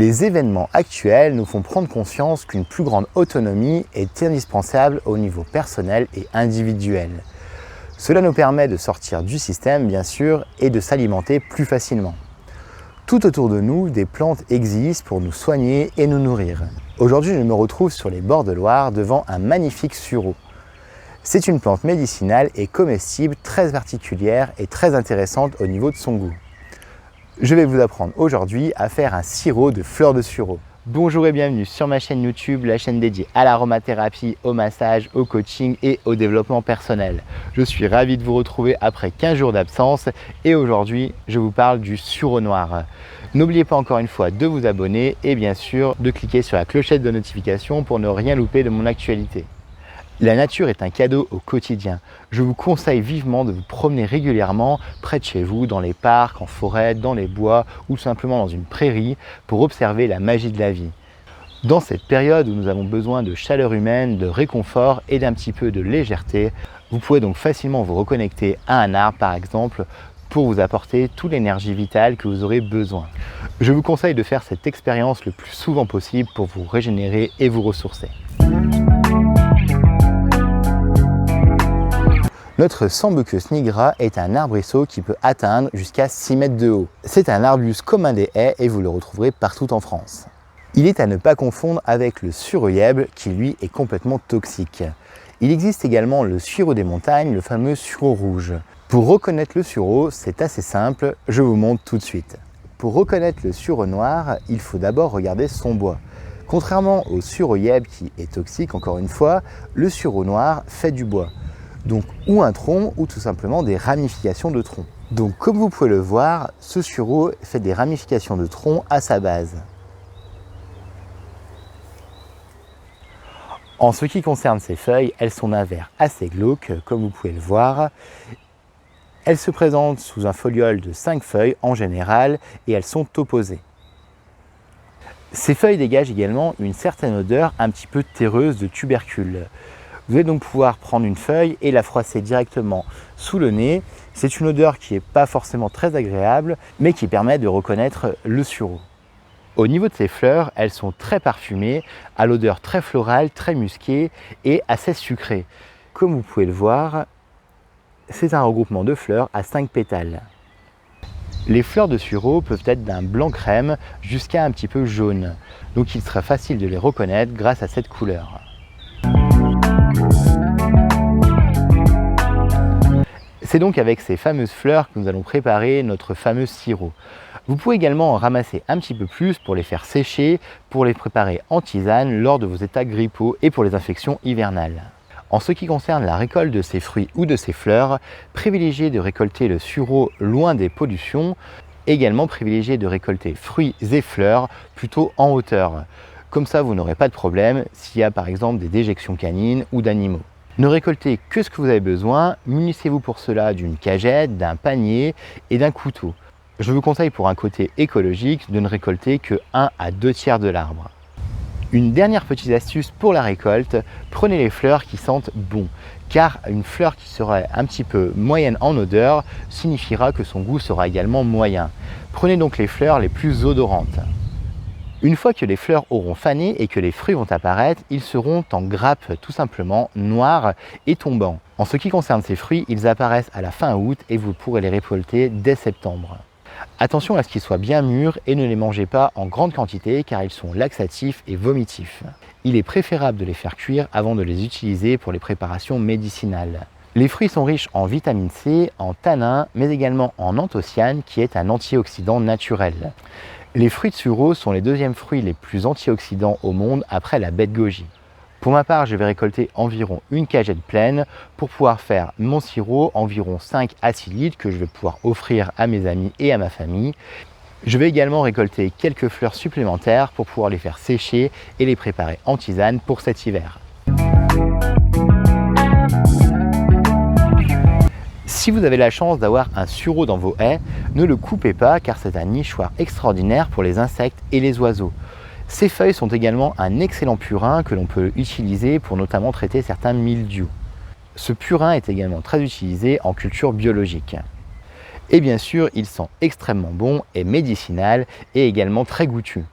Les événements actuels nous font prendre conscience qu'une plus grande autonomie est indispensable au niveau personnel et individuel. Cela nous permet de sortir du système, bien sûr, et de s'alimenter plus facilement. Tout autour de nous, des plantes existent pour nous soigner et nous nourrir. Aujourd'hui, je me retrouve sur les bords de Loire devant un magnifique sureau. C'est une plante médicinale et comestible très particulière et très intéressante au niveau de son goût. Je vais vous apprendre aujourd'hui à faire un sirop de fleurs de sureau. Bonjour et bienvenue sur ma chaîne YouTube, la chaîne dédiée à l'aromathérapie, au massage, au coaching et au développement personnel. Je suis ravi de vous retrouver après 15 jours d'absence et aujourd'hui, je vous parle du sureau noir. N'oubliez pas encore une fois de vous abonner et bien sûr de cliquer sur la clochette de notification pour ne rien louper de mon actualité. La nature est un cadeau au quotidien. Je vous conseille vivement de vous promener régulièrement près de chez vous, dans les parcs, en forêt, dans les bois ou simplement dans une prairie pour observer la magie de la vie. Dans cette période où nous avons besoin de chaleur humaine, de réconfort et d'un petit peu de légèreté, vous pouvez donc facilement vous reconnecter à un arbre par exemple pour vous apporter toute l'énergie vitale que vous aurez besoin. Je vous conseille de faire cette expérience le plus souvent possible pour vous régénérer et vous ressourcer. Notre Sambucus nigra est un arbrisseau qui peut atteindre jusqu'à 6 mètres de haut. C'est un arbuste commun des haies et vous le retrouverez partout en France. Il est à ne pas confondre avec le sureau qui lui est complètement toxique. Il existe également le sureau des montagnes, le fameux sureau rouge. Pour reconnaître le sureau, c'est assez simple, je vous montre tout de suite. Pour reconnaître le sureau noir, il faut d'abord regarder son bois. Contrairement au sureau qui est toxique, encore une fois, le sureau noir fait du bois. Donc ou un tronc ou tout simplement des ramifications de tronc. Donc comme vous pouvez le voir, ce sureau fait des ramifications de tronc à sa base. En ce qui concerne ses feuilles, elles sont d'un vert assez glauque, comme vous pouvez le voir. Elles se présentent sous un foliole de 5 feuilles en général et elles sont opposées. Ces feuilles dégagent également une certaine odeur un petit peu terreuse de tubercule. Vous allez donc pouvoir prendre une feuille et la froisser directement sous le nez. C'est une odeur qui n'est pas forcément très agréable, mais qui permet de reconnaître le sureau. Au niveau de ces fleurs, elles sont très parfumées, à l'odeur très florale, très musquée et assez sucrée. Comme vous pouvez le voir, c'est un regroupement de fleurs à 5 pétales. Les fleurs de sureau peuvent être d'un blanc crème jusqu'à un petit peu jaune. Donc il sera facile de les reconnaître grâce à cette couleur. C'est donc avec ces fameuses fleurs que nous allons préparer notre fameux sirop. Vous pouvez également en ramasser un petit peu plus pour les faire sécher, pour les préparer en tisane lors de vos états grippaux et pour les infections hivernales. En ce qui concerne la récolte de ces fruits ou de ces fleurs, privilégiez de récolter le sureau loin des pollutions. Également privilégiez de récolter fruits et fleurs plutôt en hauteur. Comme ça, vous n'aurez pas de problème s'il y a par exemple des déjections canines ou d'animaux. Ne récoltez que ce que vous avez besoin, munissez-vous pour cela d'une cagette, d'un panier et d'un couteau. Je vous conseille pour un côté écologique de ne récolter que 1 à 2 tiers de l'arbre. Une dernière petite astuce pour la récolte, prenez les fleurs qui sentent bon, car une fleur qui serait un petit peu moyenne en odeur signifiera que son goût sera également moyen. Prenez donc les fleurs les plus odorantes. Une fois que les fleurs auront fané et que les fruits vont apparaître, ils seront en grappes tout simplement noirs et tombants. En ce qui concerne ces fruits, ils apparaissent à la fin août et vous pourrez les récolter dès septembre. Attention à ce qu'ils soient bien mûrs et ne les mangez pas en grande quantité car ils sont laxatifs et vomitifs. Il est préférable de les faire cuire avant de les utiliser pour les préparations médicinales. Les fruits sont riches en vitamine C, en tanins, mais également en anthocyanes qui est un antioxydant naturel. Les fruits de sureau sont les deuxièmes fruits les plus antioxydants au monde après la baie de goji. Pour ma part, je vais récolter environ une cagette pleine pour pouvoir faire mon sirop, environ 5 à 6 litres que je vais pouvoir offrir à mes amis et à ma famille. Je vais également récolter quelques fleurs supplémentaires pour pouvoir les faire sécher et les préparer en tisane pour cet hiver. Si vous avez la chance d'avoir un sureau dans vos haies, ne le coupez pas car c'est un nichoir extraordinaire pour les insectes et les oiseaux. Ces feuilles sont également un excellent purin que l'on peut utiliser pour notamment traiter certains mildious. Ce purin est également très utilisé en culture biologique. Et bien sûr, il sent extrêmement bon et médicinal et également très goûtu.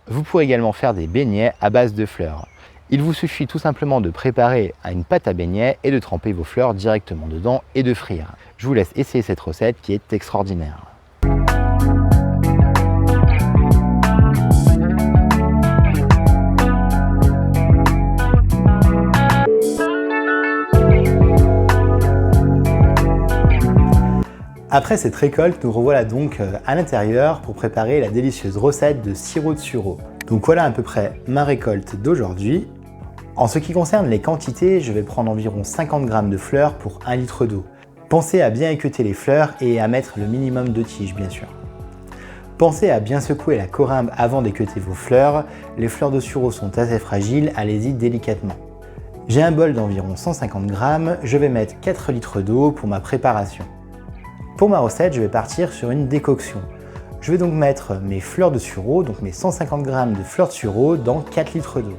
Vous pourrez également faire des beignets à base de fleurs. Il vous suffit tout simplement de préparer une pâte à beignets et de tremper vos fleurs directement dedans et de frire. Je vous laisse essayer cette recette qui est extraordinaire. Après cette récolte, nous revoilà donc à l'intérieur pour préparer la délicieuse recette de sirop de sureau. Donc voilà à peu près ma récolte d'aujourd'hui. En ce qui concerne les quantités, je vais prendre environ 50 g de fleurs pour 1 litre d'eau. Pensez à bien équeuter les fleurs et à mettre le minimum de tiges bien sûr. Pensez à bien secouer la corymbe avant d'équeuter vos fleurs. Les fleurs de sureau sont assez fragiles, allez-y délicatement. J'ai un bol d'environ 150 g, je vais mettre 4 litres d'eau pour ma préparation. Pour ma recette, je vais partir sur une décoction. Je vais donc mettre mes fleurs de sureau, donc mes 150 g de fleurs de sureau dans 4 litres d'eau.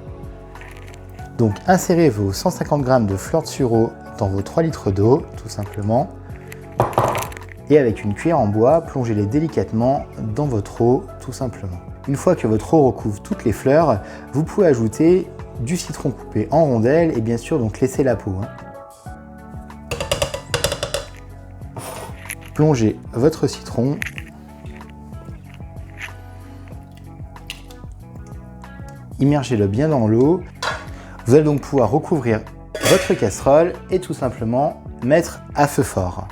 Donc insérez vos 150 g de fleurs de sureau dans vos 3 litres d'eau, tout simplement. Et avec une cuillère en bois, plongez-les délicatement dans votre eau, tout simplement. Une fois que votre eau recouvre toutes les fleurs, vous pouvez ajouter du citron coupé en rondelles et bien sûr donc laisser la peau. Plongez votre citron. Immergez-le bien dans l'eau. Vous allez donc pouvoir recouvrir votre casserole et tout simplement mettre à feu fort.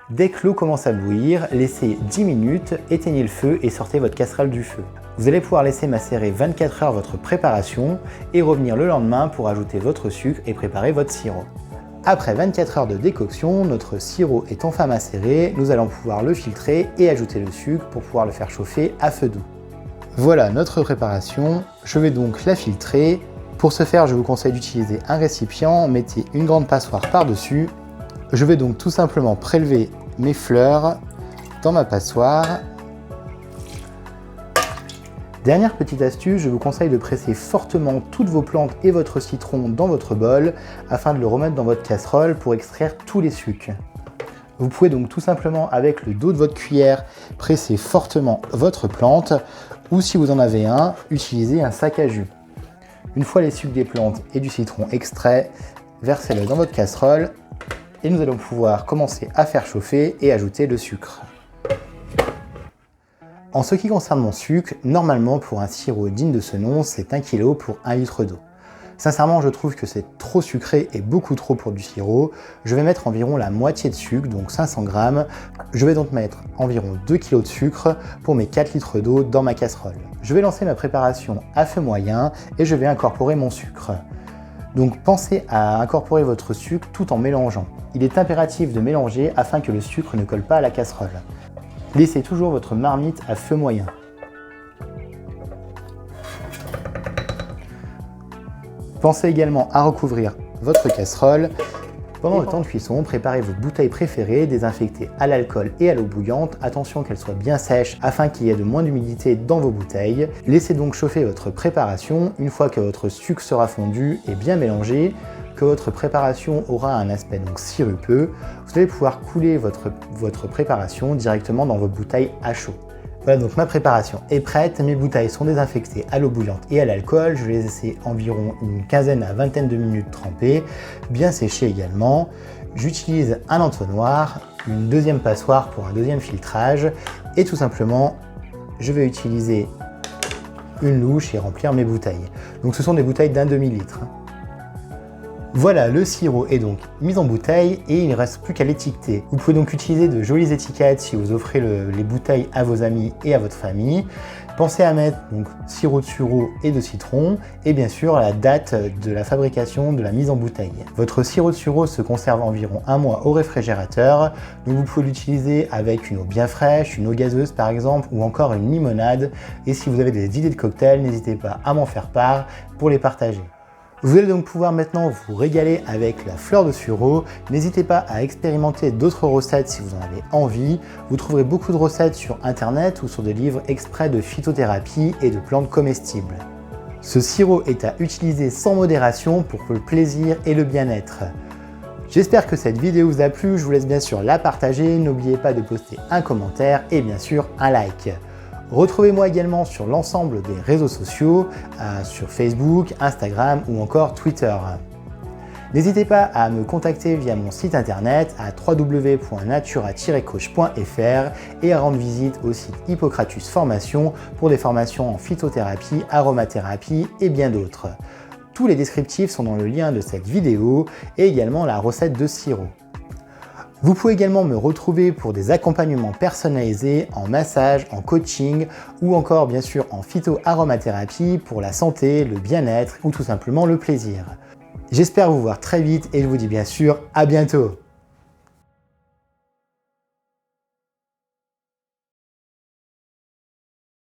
Dès que l'eau commence à bouillir, laissez 10 minutes, éteignez le feu et sortez votre casserole du feu. Vous allez pouvoir laisser macérer 24 heures votre préparation et revenir le lendemain pour ajouter votre sucre et préparer votre sirop. Après 24 heures de décoction, notre sirop est enfin macéré, nous allons pouvoir le filtrer et ajouter le sucre pour pouvoir le faire chauffer à feu doux. Voilà notre préparation, je vais donc la filtrer. Pour ce faire, je vous conseille d'utiliser un récipient, mettez une grande passoire par-dessus. Je vais donc tout simplement prélever mes fleurs dans ma passoire. Dernière petite astuce, je vous conseille de presser fortement toutes vos plantes et votre citron dans votre bol afin de le remettre dans votre casserole pour extraire tous les sucs. Vous pouvez donc tout simplement avec le dos de votre cuillère presser fortement votre plante ou si vous en avez un, utilisez un sac à jus. Une fois les sucs des plantes et du citron extraits, versez-le dans votre casserole et nous allons pouvoir commencer à faire chauffer et ajouter le sucre. En ce qui concerne mon sucre, normalement pour un sirop digne de ce nom, c'est 1 kg pour 1 litre d'eau. Sincèrement, je trouve que c'est trop sucré et beaucoup trop pour du sirop. Je vais mettre environ la moitié de sucre, donc 500 g. Je vais donc mettre environ 2 kg de sucre pour mes 4 litres d'eau dans ma casserole. Je vais lancer ma préparation à feu moyen et je vais incorporer mon sucre. Donc pensez à incorporer votre sucre tout en mélangeant. Il est impératif de mélanger afin que le sucre ne colle pas à la casserole. Laissez toujours votre marmite à feu moyen. Pensez également à recouvrir votre casserole. Pendant le temps de cuisson, préparez vos bouteilles préférées, désinfectées à l'alcool et à l'eau bouillante. Attention qu'elles soient bien sèches afin qu'il y ait de moins d'humidité dans vos bouteilles. Laissez donc chauffer votre préparation. Une fois que votre sucre sera fondu et bien mélangé, que votre préparation aura un aspect donc sirupeux, vous allez pouvoir couler votre préparation directement dans vos bouteilles à chaud. Voilà, donc ma préparation est prête, mes bouteilles sont désinfectées à l'eau bouillante et à l'alcool, je les ai laissées environ une quinzaine à vingtaine de minutes trempées, bien séchées également. J'utilise un entonnoir, une deuxième passoire pour un deuxième filtrage et tout simplement, je vais utiliser une louche et remplir mes bouteilles. Donc ce sont des bouteilles d'1 demi-litre. Voilà, le sirop est donc mis en bouteille et il ne reste plus qu'à l'étiqueter. Vous pouvez donc utiliser de jolies étiquettes si vous offrez les bouteilles à vos amis et à votre famille. Pensez à mettre donc sirop de sureau et de citron et bien sûr la date de la fabrication de la mise en bouteille. Votre sirop de sureau se conserve environ 1 mois au réfrigérateur, donc vous pouvez l'utiliser avec une eau bien fraîche, une eau gazeuse par exemple ou encore une limonade. Et si vous avez des idées de cocktails, n'hésitez pas à m'en faire part pour les partager. Vous allez donc pouvoir maintenant vous régaler avec la fleur de sureau. N'hésitez pas à expérimenter d'autres recettes si vous en avez envie. Vous trouverez beaucoup de recettes sur internet ou sur des livres exprès de phytothérapie et de plantes comestibles. Ce sirop est à utiliser sans modération pour le plaisir et le bien-être. J'espère que cette vidéo vous a plu, je vous laisse bien sûr la partager. N'oubliez pas de poster un commentaire et bien sûr un like. Retrouvez-moi également sur l'ensemble des réseaux sociaux, sur Facebook, Instagram ou encore Twitter. N'hésitez pas à me contacter via mon site internet à www.natura-coach.fr et à rendre visite au site Hippocratus Formation pour des formations en phytothérapie, aromathérapie et bien d'autres. Tous les descriptifs sont dans le lien de cette vidéo et également la recette de sirop. Vous pouvez également me retrouver pour des accompagnements personnalisés en massage, en coaching ou encore bien sûr en phyto-aromathérapie pour la santé, le bien-être ou tout simplement le plaisir. J'espère vous voir très vite et je vous dis bien sûr à bientôt.